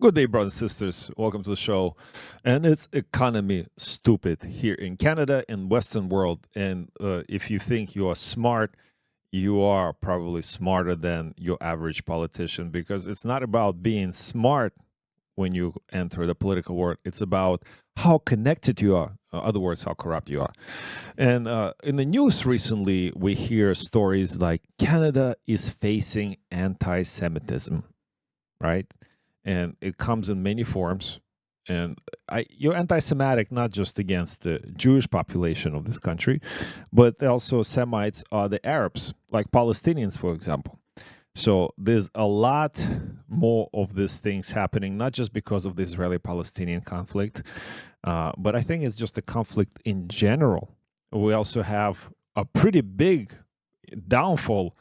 Good day, brothers and sisters. Welcome to the show. And it's economy stupid here in Canada and Western world. And if you think you are smart, you are probably smarter than your average politician, because it's not about being smart when you enter the political world. It's about how connected you are. In other words, how corrupt you are. And in the news recently, we hear stories like Canada is facing anti-Semitism, right? And it comes in many forms. And you're anti-Semitic not just against the Jewish population of this country, but also Semites are the Arabs, like Palestinians, for example. So there's a lot more of these things happening, not just because of the Israeli-Palestinian conflict, but I think it's just a conflict in general. We also have a pretty big downfall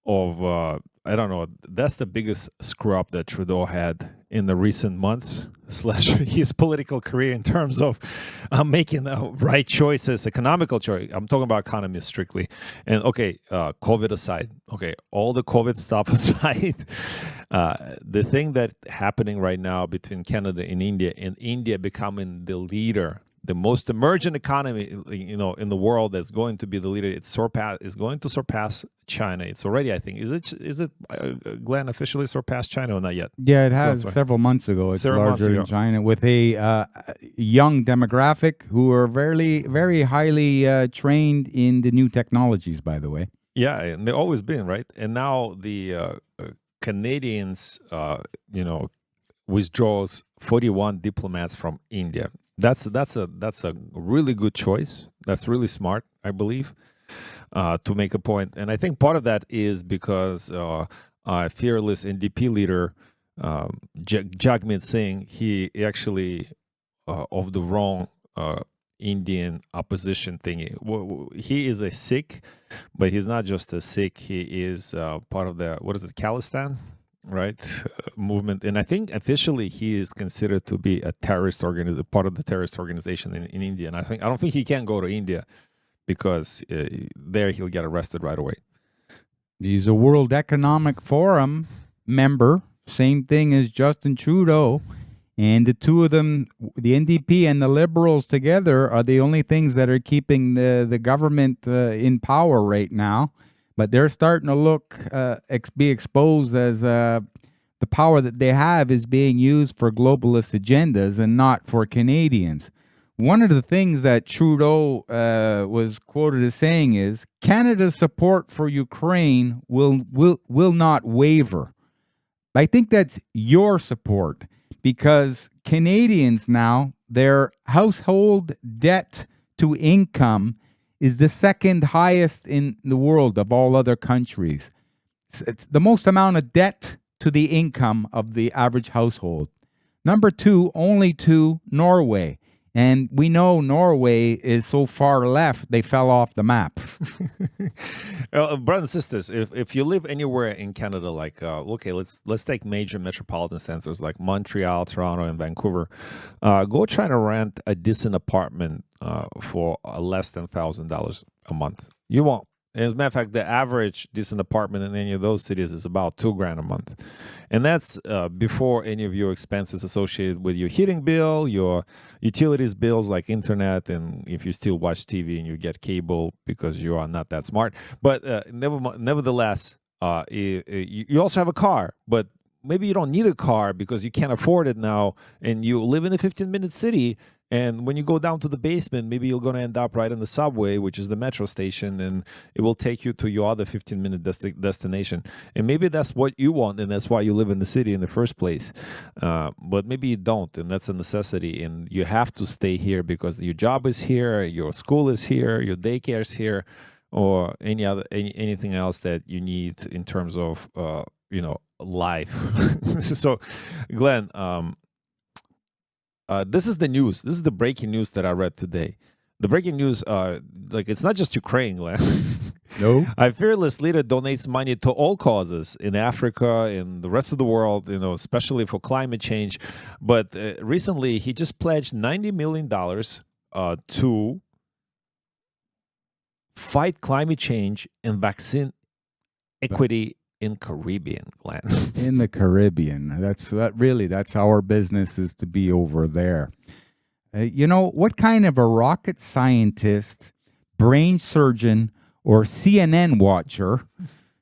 of I don't know, that's the biggest screw up that Trudeau had in the recent months / his political career in terms of making the right choices, economical choice. I'm talking about economy strictly. And okay, COVID aside, okay, all the COVID stuff aside, the thing that happening right now between Canada and India becoming the leader, the most emergent economy, in the world that's going to be the leader, is going to surpass China. It's already, I think, is it Glenn, officially surpassed China or not yet? Yeah, it has several months ago. It's larger than China, with a young demographic who are very highly trained in the new technologies, by the way. Yeah, and they've always been, right? And now the Canadians, withdraws 41 diplomats from India. That's a really good choice. That's really smart, I believe, to make a point. And I think part of that is because fearless NDP leader Jagmeet Singh, he actually of the wrong Indian opposition thingy. He is a Sikh, but he's not just a Sikh. He is part of the Khalistan, right, movement. And I think officially he is considered to be a terrorist part of the terrorist organization in India. And I don't think he can go to India because there he'll get arrested right away. He's a World Economic Forum member, same thing as Justin Trudeau. And the two of them, the NDP and the Liberals together, are the only things that are keeping the government in power right now. But they're starting to be exposed as the power that they have is being used for globalist agendas and not for Canadians. One of the things that Trudeau was quoted as saying is, Canada's support for Ukraine will not waver. I think that's your support, because Canadians now, their household debt to income is the second highest in the world of all other countries. It's the most amount of debt to the income of the average household. Number two, only to Norway. And we know Norway is so far left, they fell off the map. Brothers and sisters, if you live anywhere in Canada, like, okay, let's take major metropolitan centers like Montreal, Toronto, and Vancouver. Go try to rent a decent apartment for less than $1,000 a month. You won't. As a matter of fact, the average decent apartment in any of those cities is about $2,000 a month. And that's before any of your expenses associated with your heating bill, your utilities bills like internet, and if you still watch TV and you get cable because you are not that smart. But nevertheless, you also have a car, but maybe you don't need a car because you can't afford it now, and you live in a 15-minute city. And when you go down to the basement, maybe you're going to end up right in the subway, which is the metro station, and it will take you to your other 15-minute destination. And maybe that's what you want, and that's why you live in the city in the first place. But maybe you don't, and that's a necessity. And you have to stay here because your job is here, your school is here, your daycare is here, or anything else that you need in terms of life. So, Glenn, this is the news. This is the breaking news that I read today. The breaking news, it's not just Ukraine, Glenn. No. Our fearless leader donates money to all causes in Africa, in the rest of the world, especially for climate change. But recently, he just pledged $90 million to fight climate change and vaccine equity in Caribbean, Glenn. In the Caribbean. That's how our business is to be over there. What kind of a rocket scientist, brain surgeon, or CNN watcher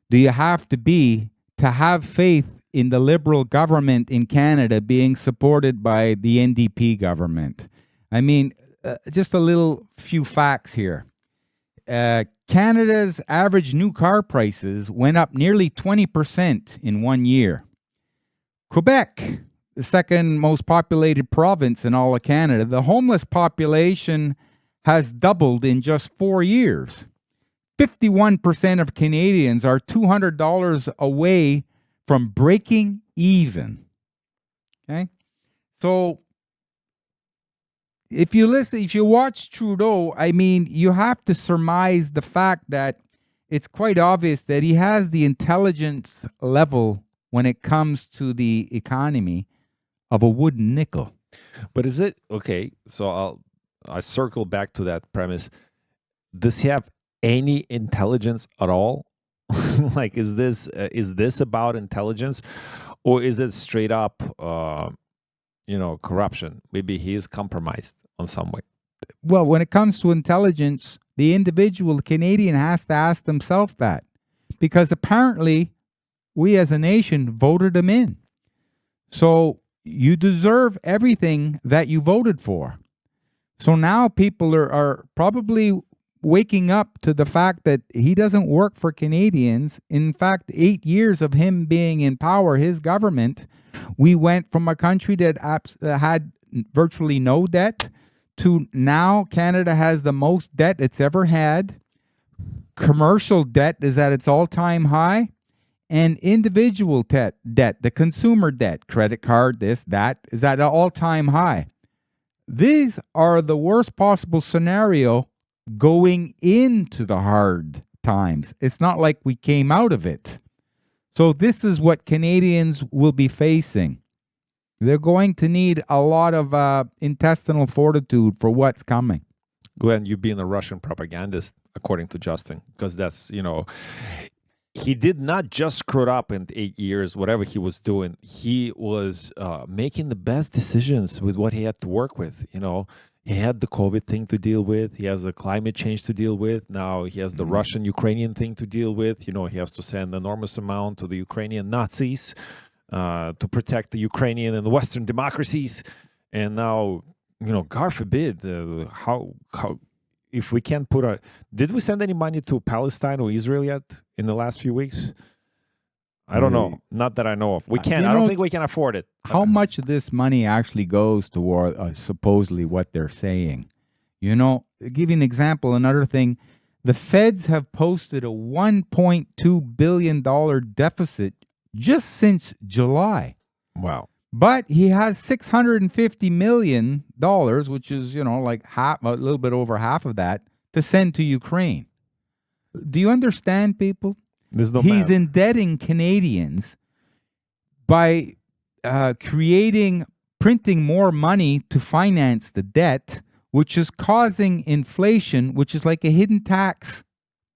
do you have to be to have faith in the Liberal government in Canada being supported by the NDP government? I mean, just a few facts here. Canada's average new car prices went up nearly 20% in 1 year. Quebec, the second most populated province in all of Canada, the homeless population has doubled in just 4 years. 51% of Canadians are $200 away from breaking even. Okay? So if you watch Trudeau, I mean, you have to surmise the fact that it's quite obvious that he has the intelligence level when it comes to the economy of a wooden nickel. But is it okay? So I circle back to that premise. Does he have any intelligence at all? Like, is this about intelligence, or is it straight up, corruption? Maybe he is compromised on some way. Well, when it comes to intelligence, the individual Canadian has to ask themselves that, because apparently we as a nation voted him in. So you deserve everything that you voted for. So now people are probably waking up to the fact that he doesn't work for Canadians. In fact, 8 years of him being in power, his government, we went from a country that had virtually no debt to now Canada has the most debt it's ever had. Commercial debt is at its all-time high. And individual debt, the consumer debt, credit card, this, that, is at an all-time high. These are the worst possible scenario going into the hard times. It's not like we came out of it. So this is what Canadians will be facing. They're going to need a lot of intestinal fortitude for what's coming. Glenn, you being a Russian propagandist, according to Justin, because that's, he did not just screw it up in 8 years, whatever he was doing. He was making the best decisions with what he had to work with. He had the COVID thing to deal with. He has the climate change to deal with. Now he has the Russian-Ukrainian thing to deal with. He has to send enormous amount to the Ukrainian Nazis to protect the Ukrainian and the Western democracies. And now, God forbid, how if we can't did we send any money to Palestine or Israel yet in the last few weeks? I don't know. Not that I know of. We can't. I don't think we can afford it. How much of this money actually goes toward supposedly what they're saying? Give you an example. Another thing, the feds have posted a $1.2 billion deficit just since July. Wow. But he has $650 million, which is, like a little bit over half of that, to send to Ukraine. Do you understand, people? He's indebting Canadians by printing more money to finance the debt, which is causing inflation, which is like a hidden tax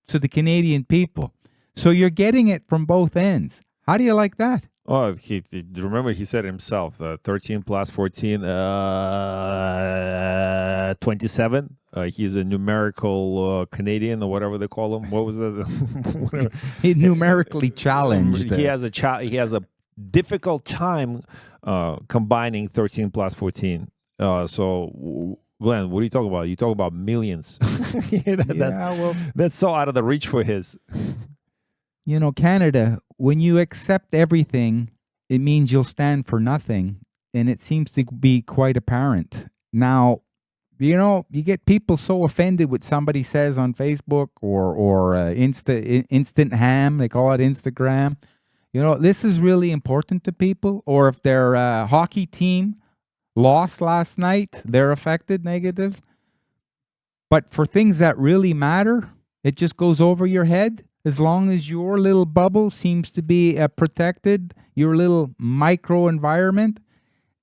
to the Canadian people. So you're getting it from both ends. How do you like that? Oh, remember he said himself, 13 plus 14, 27. He's a numerical Canadian or whatever they call him. What was it? He numerically challenged. He has a difficult time combining 13 plus 14. So, Glenn, what are you talking about? You talking about millions. That's so out of the reach for his. Canada, when you accept everything, it means you'll stand for nothing. And it seems to be quite apparent. Now, you get people so offended what somebody says on Facebook or instant ham, they call it Instagram. This is really important to people. Or if their hockey team lost last night, they're affected negative. But for things that really matter, it just goes over your head. As long as your little bubble seems to be protected, your little micro environment,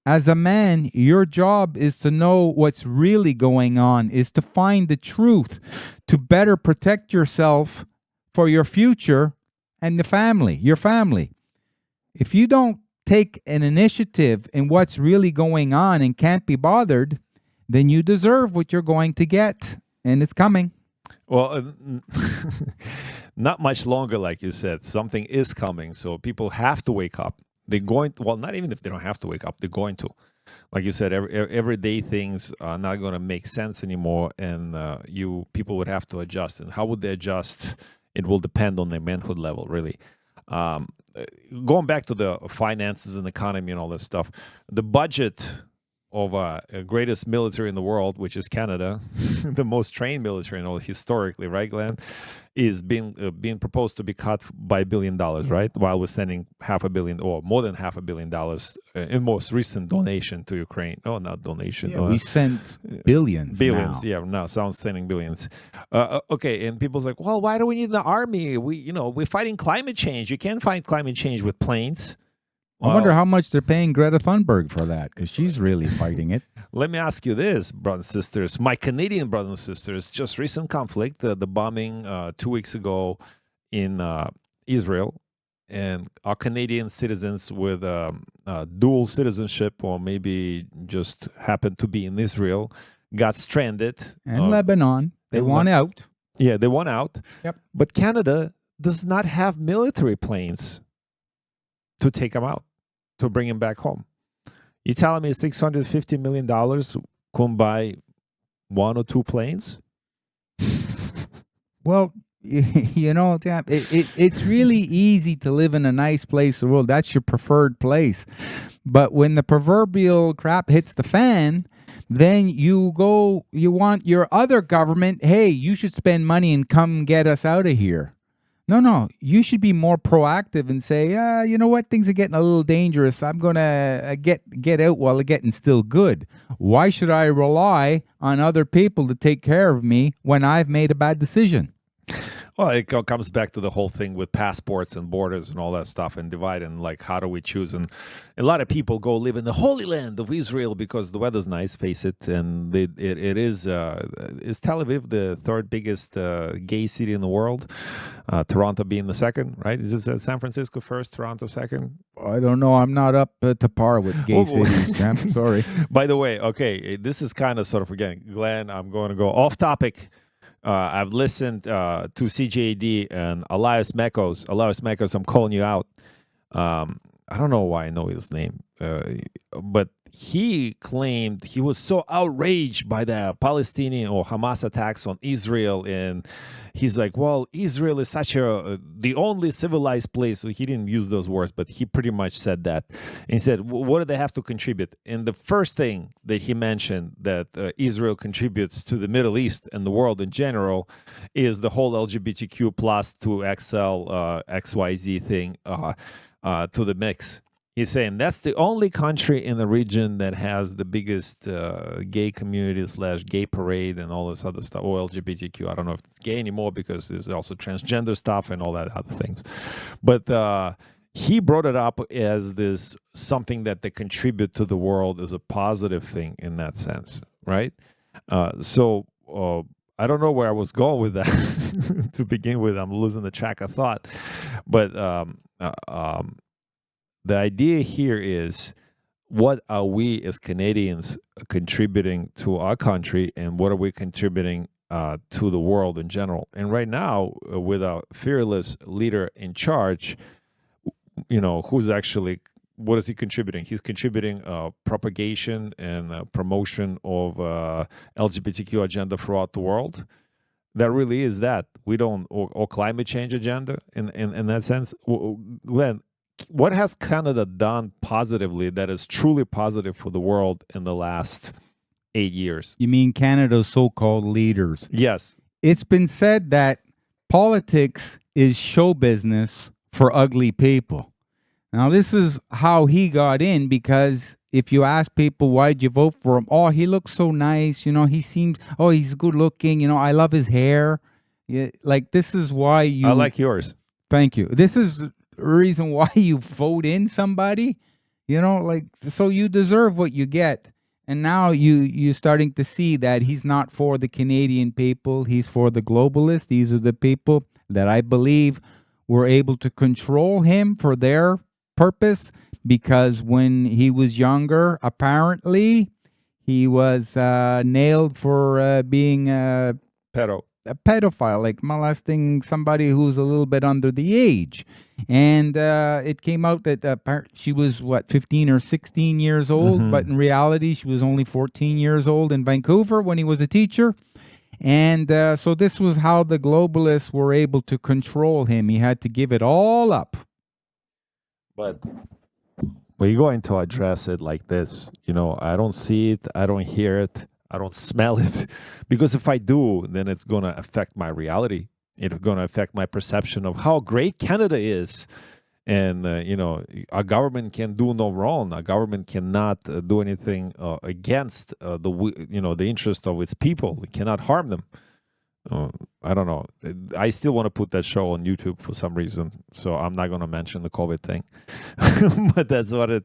as a man, your job is to know what's really going on, is to find the truth, to better protect yourself for your future and the family, your family. If you don't take an initiative in what's really going on and can't be bothered, then you deserve what you're going to get, and it's coming. Well, not much longer, like you said. Something is coming, so people have to wake up. They're going to, well, not even if they don't have to wake up, they're going to. Like you said, everyday things are not going to make sense anymore, and people would have to adjust. And how would they adjust? It will depend on their manhood level, really. Going back to the finances and economy and all this stuff, the budget of greatest military in the world, which is Canada, the most trained military in all historically, right, Glenn, is being proposed to be cut by $1 billion, right? While we're sending $500 million or more than $500 million in most recent donation to Ukraine. Oh, not donation. Yeah, we sent billions. Billions, now. yeah. Now sounds sending billions. Okay, and people's like, well, why do we need the army? We're fighting climate change. You can't fight climate change with planes. I wonder how much they're paying Greta Thunberg for that, because she's really fighting it. Let me ask you this, brothers and sisters. My Canadian brothers and sisters, just recent conflict, the bombing 2 weeks ago in Israel, and our Canadian citizens with dual citizenship, or maybe just happened to be in Israel, got stranded. And Lebanon, they want out. Yeah, they want out. Yep. But Canada does not have military planes to take them out, to bring him back home. You telling me $650 million couldn't buy 1 or 2 planes? Well, it's really easy to live in a nice place in the world. That's your preferred place. But when the proverbial crap hits the fan, then you want your other government, hey, you should spend money and come get us out of here. No, you should be more proactive and say, you know what, things are getting a little dangerous. I'm going to get out while they're getting still good. Why should I rely on other people to take care of me when I've made a bad decision? Well, it comes back to the whole thing with passports and borders and all that stuff and divide and like how do we choose? And a lot of people go live in the Holy Land of Israel because the weather's nice, face it. And it is Tel Aviv the third biggest gay city in the world? Toronto being the second, right? Is it San Francisco first, Toronto second? I don't know. I'm not up to par with gay cities. I'm sorry. By the way, okay, this is kind of sort of, again, Glenn, I'm going to go off topic. I've listened to CJAD and Elias Makos. Elias Makos, I'm calling you out. I don't know why I know his name, but he claimed he was so outraged by the Palestinian or Hamas attacks on Israel, and he's like, well, Israel is such the only civilized place. So he didn't use those words, but he pretty much said that. And he said, what do they have to contribute? And the first thing that he mentioned that Israel contributes to the Middle East and the world in general is the whole LGBTQ plus to XL XYZ thing to the mix. He's saying that's the only country in the region that has the biggest gay community / gay parade and all this other stuff, or LGBTQ. I don't know if it's gay anymore because there's also transgender stuff and all that other things. But he brought it up as this something that they contribute to the world as a positive thing in that sense, right? So I don't know where I was going with that to begin with. I'm losing the track of thought. But the idea here is, what are we as Canadians contributing to our country, and what are we contributing to the world in general? And right now, with a fearless leader in charge, who's actually, what is he contributing? He's contributing propagation and promotion of LGBTQ agenda throughout the world. That really is that. We don't, or climate change agenda in that sense. Glenn, what has Canada done positively that is truly positive for the world in the last 8 years? You mean Canada's so-called leaders? Yes. It's been said that politics is show business for ugly people. Now, this is how he got in, because if you ask people, why'd you vote for him? Oh, he looks so nice. He seems, he's good looking. I love his hair. Yeah, like, this is why you... I like yours. Thank you. This is reason why you vote in somebody, so you deserve what you get. And now you're starting to see that he's not for the Canadian people, he's for the globalists. These are the people that I believe were able to control him for their purpose, because when he was younger, apparently, he was nailed for being Pedo. a pedophile, like molesting somebody who's a little bit under the age. And it came out that she was, 15 or 16 years old, but in reality, she was only 14 years old in Vancouver when he was a teacher. And so this was how the globalists were able to control him. He had to give it all up. But we're going to address it like this. I don't see it, I don't hear it, I don't smell it. Because if I do, then it's going to affect my reality. It's going to affect my perception of how great Canada is. And, a government can do no wrong. A government cannot do anything against the interest of its people. It cannot harm them. I don't know. I still want to put that show on YouTube for some reason, so I'm not going to mention the COVID thing. But that's what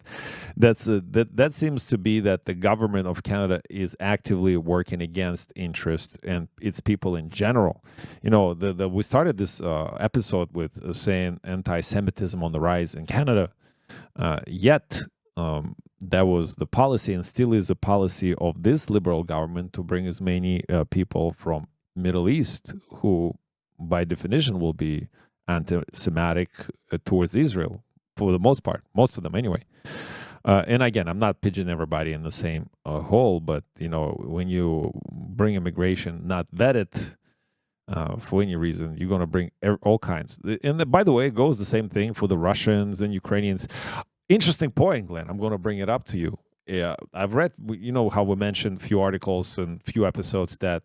that seems to be, that the government of Canada is actively working against interest and its people in general. We started this episode with saying anti-Semitism on the rise in Canada, yet that was the policy and still is the policy of this liberal government to bring as many people from Middle East, who by definition will be anti-Semitic towards Israel for the most part, most of them anyway. And again, I'm not pigeoning everybody in the same hole, but when you bring immigration not vetted for any reason, you're going to bring all kinds. And by the way, it goes the same thing for the Russians and Ukrainians. Interesting point, Glenn. I'm going to bring it up to you. Yeah, I've read, how we mentioned a few articles and few episodes that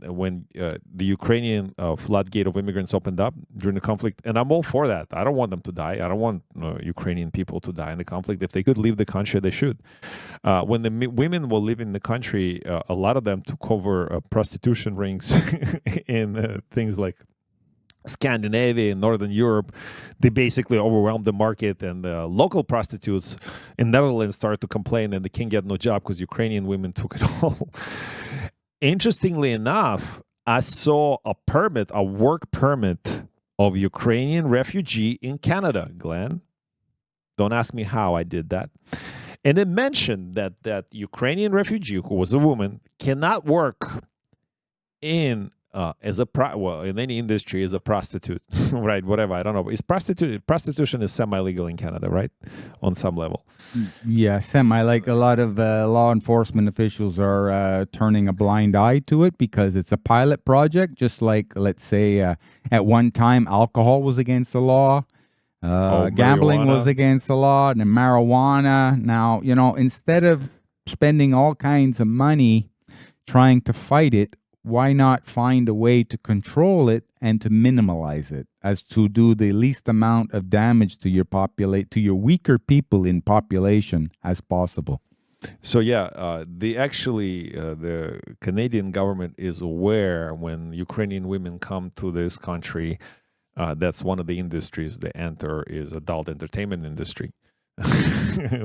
when the Ukrainian floodgate of immigrants opened up during the conflict, and I'm all for that. I don't want them to die. I don't want Ukrainian people to die in the conflict. If they could leave the country, they should. When the women were leaving the country, a lot of them took over prostitution rings in things like Scandinavia and Northern Europe. They basically overwhelmed the market, and local prostitutes in Netherlands started to complain that they can't get no job because Ukrainian women took it all. Interestingly enough, I saw a work permit of Ukrainian refugee in Canada, Glenn. Don't ask me how I did that. And it mentioned that Ukrainian refugee, who was a woman, cannot work in in any industry as a prostitute, right? Whatever, I don't know. Prostitution is semi-legal in Canada, right? On some level. Yeah, semi. Like a lot of law enforcement officials are turning a blind eye to it because it's a pilot project. Just like, let's say, at one time, alcohol was against the law. Gambling was against the law, and marijuana. Now, instead of spending all kinds of money trying to fight it, why not find a way to control it and to minimalize it, as to do the least amount of damage to your weaker people in population as possible? So the Canadian government is aware when Ukrainian women come to this country, that's one of the industries they enter is adult entertainment industry.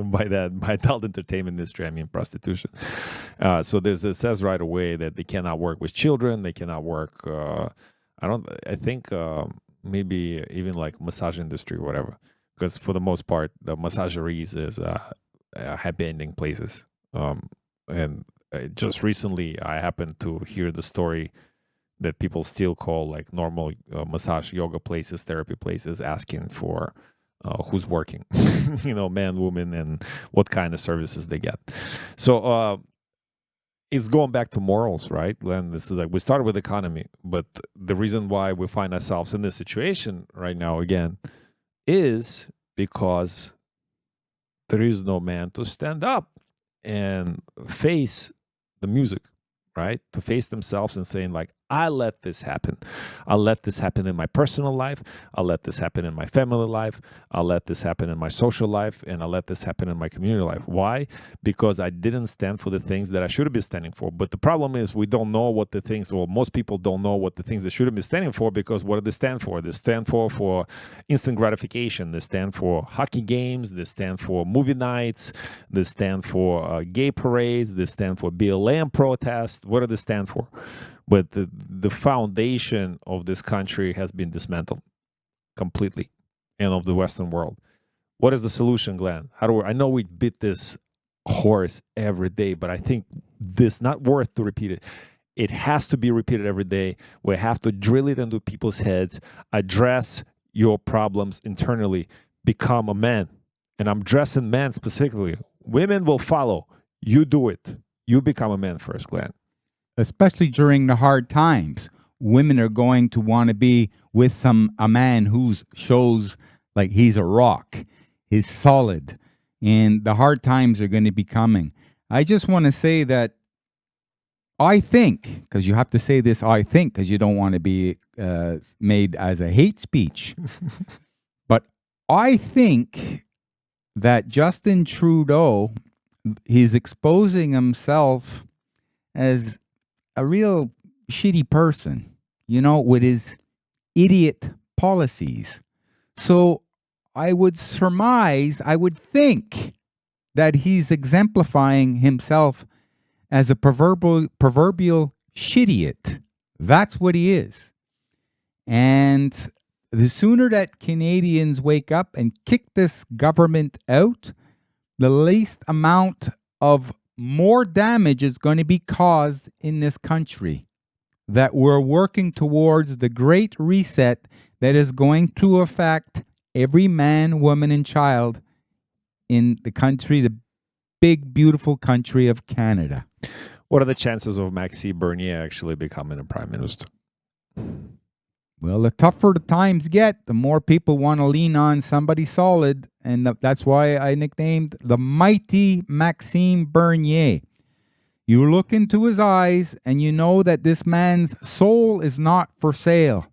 by adult entertainment industry, I mean prostitution. So it says right away that they cannot work with children. They cannot work. I think maybe even like massage industry or whatever. Because for the most part, the massageries is happy ending places. And just recently, I happened to hear the story that people still call like normal massage yoga places, therapy places, asking for who's working, man, woman, and what kind of services they get. So it's going back to morals, right, Glenn? This is like, we started with economy, but the reason why we find ourselves in this situation right now again is because there is no man to stand up and face the music, right? To face themselves and saying like, I let this happen. I'll let this happen in my personal life. I'll let this happen in my family life. I'll let this happen in my social life. And I'll let this happen in my community life. Why? Because I didn't stand for the things that I should have been standing for. But the problem is we don't know what the things, or most people don't know what the things they should have been standing for, because what do they stand for? They stand for instant gratification. They stand for hockey games. They stand for movie nights. They stand for gay parades. They stand for BLM protests. What do they stand for? But the foundation of this country has been dismantled. completely and of the Western world. What is the solution, Glenn? I know we beat this horse every day, but I think this not worth to repeat it. It has to be repeated every day. We have to drill it into people's heads, address your problems internally, become a man. And I'm addressing men specifically. Women will follow. You do it. You become a man first, Glenn. Especially during the hard times, women are going to want to be with a man who shows like he's a rock, he's solid, and the hard times are going to be coming. I just want to say that I think, because you have to say this, I think, because you don't want to be made as a hate speech, but I think that Justin Trudeau, he's exposing himself as a real shitty person, with his idiot policies. So I would think that he's exemplifying himself as a proverbial shitiot. That's what he is. And the sooner that Canadians wake up and kick this government out, the least amount of more damage is going to be caused in this country. That we're working towards the great reset that is going to affect every man, woman, and child in the country, the big, beautiful country of Canada. What are the chances of Maxime Bernier actually becoming a prime minister? Well, the tougher the times get, the more people want to lean on somebody solid. And that's why I nicknamed the mighty Maxime Bernier. You look into his eyes and you know that this man's soul is not for sale.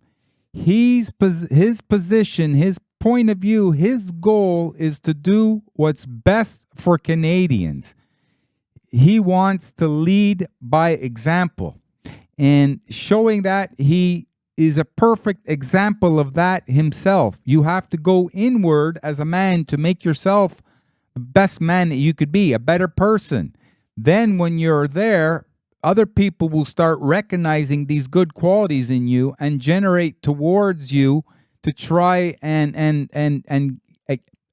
His position, his point of view, his goal is to do what's best for Canadians. He wants to lead by example. And showing that, he is a perfect example of that himself. You have to go inward as a man to make yourself the best man that you could be, a better person. Then when you're there, other people will start recognizing these good qualities in you and generate towards you to try and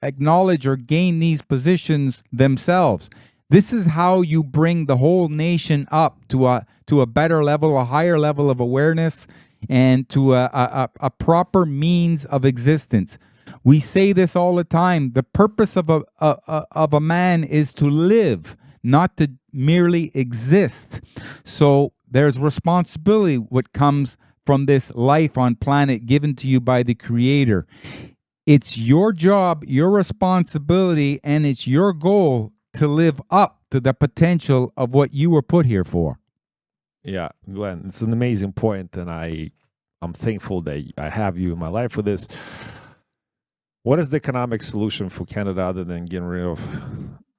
acknowledge or gain these positions themselves. This is how you bring the whole nation up to a better level, a higher level of awareness, and to a proper means of existence. We say this all the time. The purpose of a man is to live, not to merely exist. So there's responsibility what comes from this life on planet given to you by the Creator. It's your job, your responsibility, and it's your goal to live up to the potential of what you were put here for. Yeah, Glenn, it's an amazing point, and I'm thankful that I have you in my life for this. What is the economic solution for Canada other than getting rid of?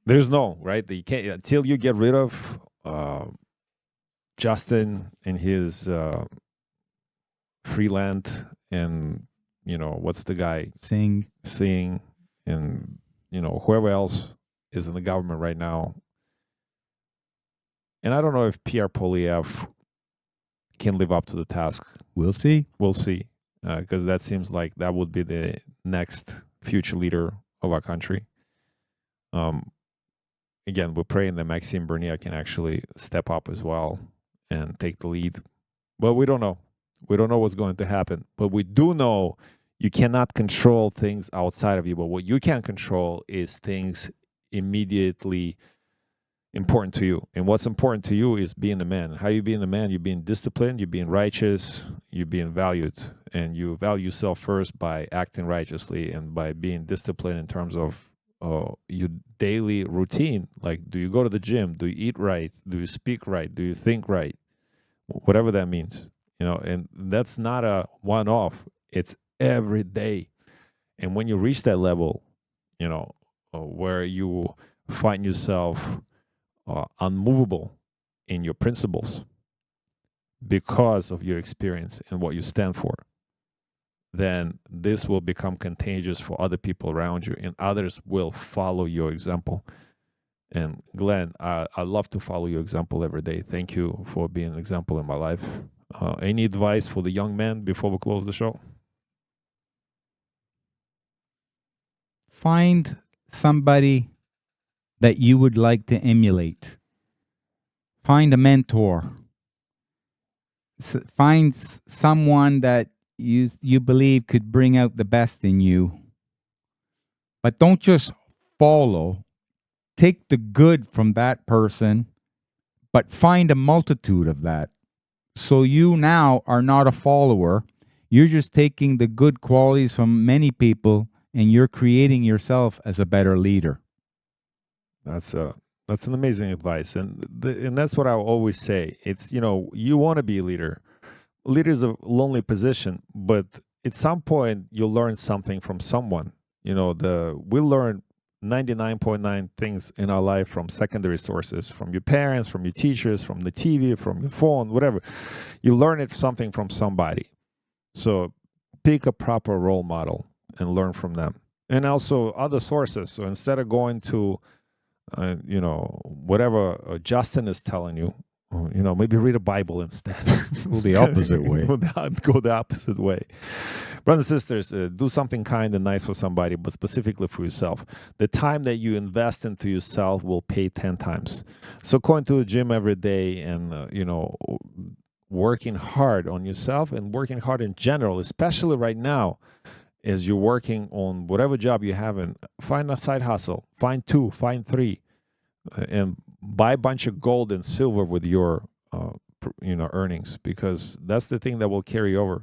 There's no, right? You can't until you get rid of Justin and his free land, and what's the guy Sing, and whoever else is in the government right now. And I don't know if Pierre Poilievre can live up to the task. we'll see. We'll see, because that seems like that would be the next future leader of our country. Again, we're praying that Maxime Bernier can actually step up as well and take the lead. But we don't know. We don't know what's going to happen. But we do know you cannot control things outside of you. But what you can control is things immediately important to you. And what's important to you is being a man. How you being a man? You're being disciplined, you're being righteous, you're being valued. And you value yourself first by acting righteously and by being disciplined in terms of your daily routine. Like, do you go to the gym? Do you eat right? Do you speak right? Do you think right? Whatever that means, and that's not a one-off. It's every day. And when you reach that level, where you find yourself unmovable in your principles because of your experience and what you stand for, then this will become contagious for other people around you, and others will follow your example. And Glenn, I love to follow your example every day. Thank you for being an example in my life. Any advice for the young men before we close the show? find somebody that you would like to emulate. Find a mentor. Find someone that you believe could bring out the best in you. But don't just follow. Take the good from that person, but find a multitude of that. So you now are not a follower. You're just taking the good qualities from many people and you're creating yourself as a better leader. That's an amazing advice, and that's what I always say. It's, you want to be a leader. Leader is a lonely position, but at some point you'll learn something from someone. We learn 99.9 things in our life from secondary sources, from your parents, from your teachers, from the TV, from your phone, whatever. You learn something from somebody. So pick a proper role model and learn from them, and also other sources. So instead of going to whatever Justin is telling you, maybe read a Bible instead. Go the opposite way. Go the opposite way. Brothers and sisters, do something kind and nice for somebody, but specifically for yourself. The time that you invest into yourself will pay 10 times. So going to the gym every day and, working hard on yourself and working hard in general, especially right now, as you're working on whatever job you have, and find a side hustle, find 2, find 3, and buy a bunch of gold and silver with your earnings, because that's the thing that will carry over.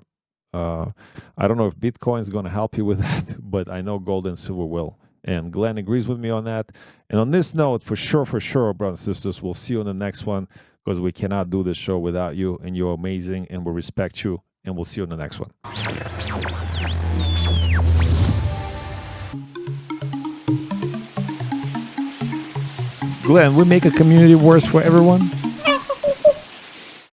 I don't know if Bitcoin is going to help you with that, but I know gold and silver will. And Glenn agrees with me on that. And on this note, for sure, brothers and sisters, we'll see you on the next one, because we cannot do this show without you, and you're amazing, and we respect you, and we'll see you on the next one. Glenn, we make a community worse for everyone.